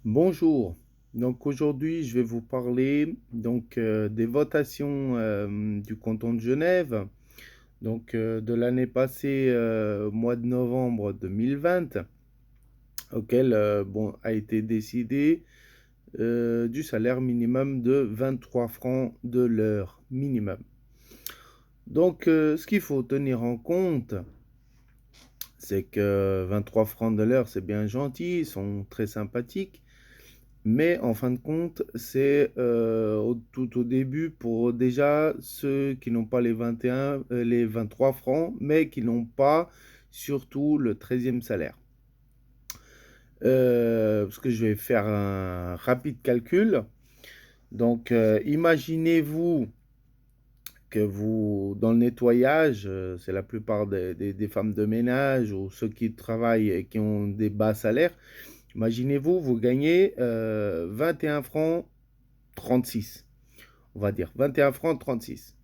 Bonjour. Donc aujourd'hui, je vais vous parler des votations du canton de Genève, de l'année passée, au mois de novembre 2020, auquel a été décidé du salaire minimum de 23 francs de l'heure minimum. Ce qu'il faut tenir en compte, c'est que 23 francs de l'heure, c'est bien gentil, ils sont très sympathiques. Mais en fin de compte, c'est tout au début pour déjà ceux qui n'ont pas les 21, les 23 francs, mais qui n'ont pas surtout le 13e salaire. Parce que je vais faire un rapide calcul. Imaginez-vous que vous, dans le nettoyage, c'est la plupart des femmes de ménage ou ceux qui travaillent et qui ont des bas salaires. Imaginez-vous, vous gagnez 21 francs 36. On va dire 21 francs 36.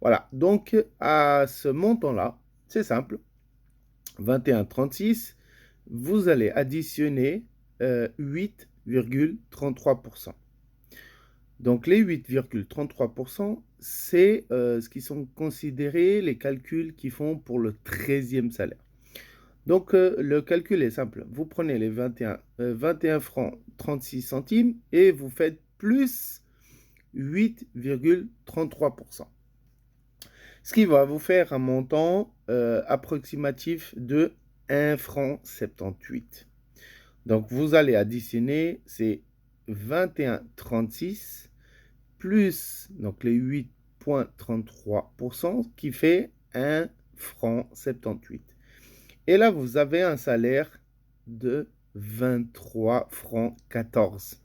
Voilà, donc à ce montant-là, c'est simple, 21,36, vous allez additionner 8,33%. Donc les 8,33%, c'est ce qui sont considérés les calculs qu'ils font pour le 13e salaire. Le calcul est simple. Vous prenez les 21 francs 36 centimes et vous faites plus 8,33%. Ce qui va vous faire un montant approximatif de 1 franc 78. Donc vous allez additionner ces 21,36 plus donc les 8,33% qui fait 1 franc 78. Et là, vous avez un salaire de 23 francs 14.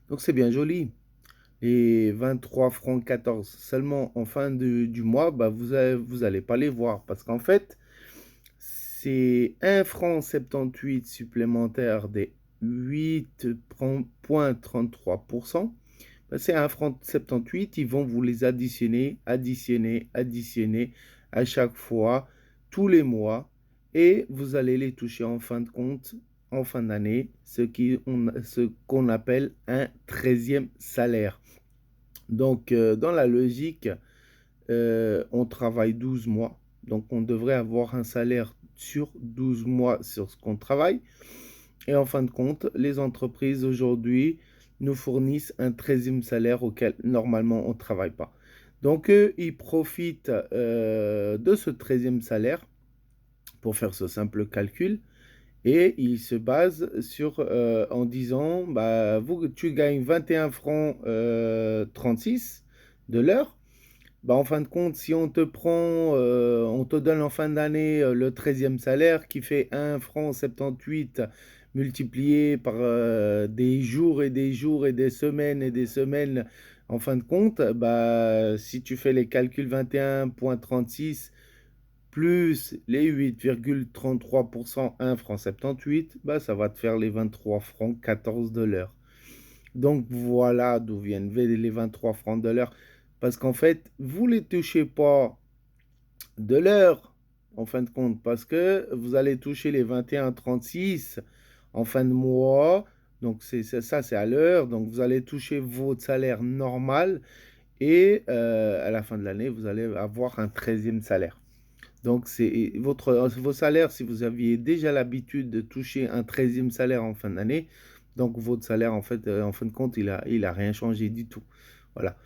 Donc c'est bien joli. Et 23 francs 14 seulement en fin du mois, vous n'allez pas les voir. Parce qu'en fait, c'est 1 franc 78 supplémentaire des 8,33%. C'est 1 franc 78, ils vont vous les additionner à chaque fois, tous les mois. Et vous allez les toucher en fin de compte, en fin d'année, ce qu'on appelle un 13e salaire. Dans la logique, on travaille 12 mois. Donc, on devrait avoir un salaire sur 12 mois sur ce qu'on travaille. Et en fin de compte, les entreprises aujourd'hui nous fournissent un 13e salaire auquel normalement on ne travaille pas. Donc, eux, ils profitent de ce 13e salaire pour faire ce simple calcul. Et ils se basent en disant, tu gagnes 21 francs 36 de l'heure. En fin de compte, si on on te donne en fin d'année le 13e salaire qui fait 1 franc 78 multiplié par des jours et des jours et des semaines, en fin de compte, si tu fais les calculs 21,36 plus les 8,33%, 1 franc 78, ça va te faire les 23 francs 14 de l'heure. Donc voilà d'où viennent les 23 francs de l'heure. Parce qu'en fait, vous ne les touchez pas de l'heure, en fin de compte, parce que vous allez toucher les 21,36 en fin de mois. Donc ça, c'est à l'heure. Donc vous allez toucher votre salaire normal. Et à la fin de l'année, vous allez avoir un 13e salaire. Donc, c'est vos salaires, si vous aviez déjà l'habitude de toucher un 13e salaire en fin d'année, donc votre salaire, en fait, en fin de compte, il a rien changé du tout. Voilà.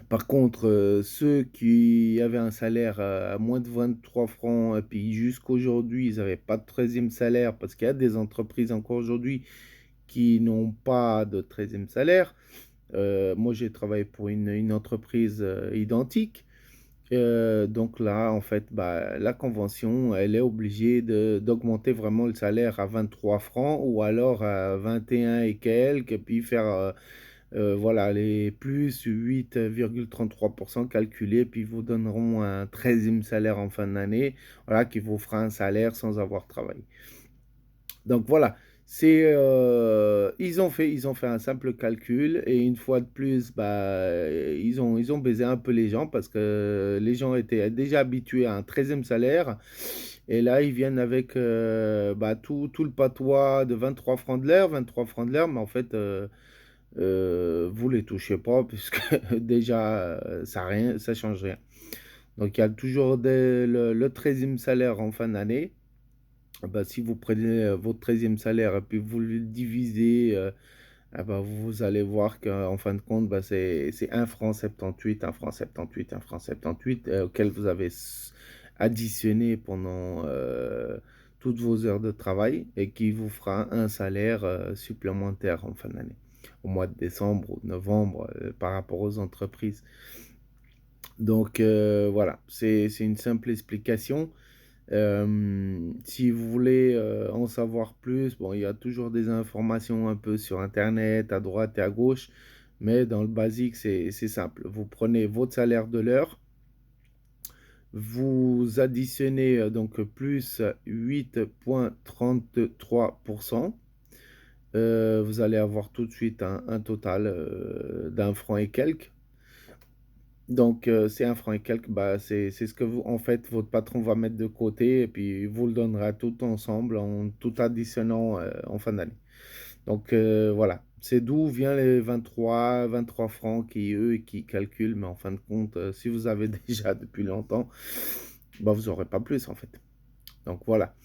Par contre, ceux qui avaient un salaire à moins de 23 francs, et puis jusqu'aujourd'hui, ils n'avaient pas de 13e salaire, parce qu'il y a des entreprises encore aujourd'hui qui n'ont pas de 13e salaire. Moi, j'ai travaillé pour une entreprise identique. Donc là, en fait, la convention, elle est obligée d'augmenter vraiment le salaire à 23 francs ou alors à 21 et quelques, et puis faire voilà, les plus 8,33% calculés, puis ils vous donneront un 13e salaire en fin d'année, voilà, qui vous fera un salaire sans avoir travaillé. Donc voilà, ils ont fait un simple calcul et une fois de plus, ils ont baisé un peu les gens parce que les gens étaient déjà habitués à un 13e salaire Et là, ils viennent avec tout le patois de 23 francs de l'heure, 23 francs de l'heure, mais en fait, vous les touchez pas puisque déjà, ça change rien. Donc, il y a toujours le 13e salaire en fin d'année. Bah, si vous prenez votre 13e salaire et puis vous le divisez, vous allez voir qu'en fin de compte, c'est 1 franc 78, 1 franc 78, 1 franc 78 auquel vous avez additionné pendant toutes vos heures de travail et qui vous fera un salaire supplémentaire en fin d'année, au mois de décembre ou de novembre par rapport aux entreprises. Donc voilà, c'est une simple explication. Si vous voulez en savoir plus, bon, il y a toujours des informations un peu sur Internet, à droite et à gauche, mais dans le basique, c'est simple. Vous prenez votre salaire de l'heure, vous additionnez donc plus 8,33%. Vous allez avoir tout de suite un total d'un franc et quelques. Donc, c'est 1 franc et quelques, c'est ce que vous en fait, votre patron va mettre de côté et puis il vous le donnera tout ensemble en tout additionnant, en fin d'année. Donc, voilà, c'est d'où vient les 23 francs qui, eux, qui calculent, mais en fin de compte, si vous avez déjà depuis longtemps, vous n'aurez pas plus, en fait. Donc voilà,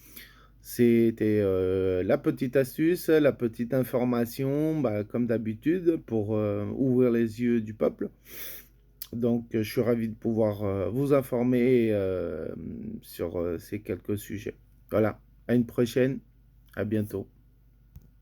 c'était, la petite astuce, la petite information, comme d'habitude pour, ouvrir les yeux du peuple. Donc, je suis ravi de pouvoir vous informer sur ces quelques sujets. Voilà, à une prochaine, à bientôt.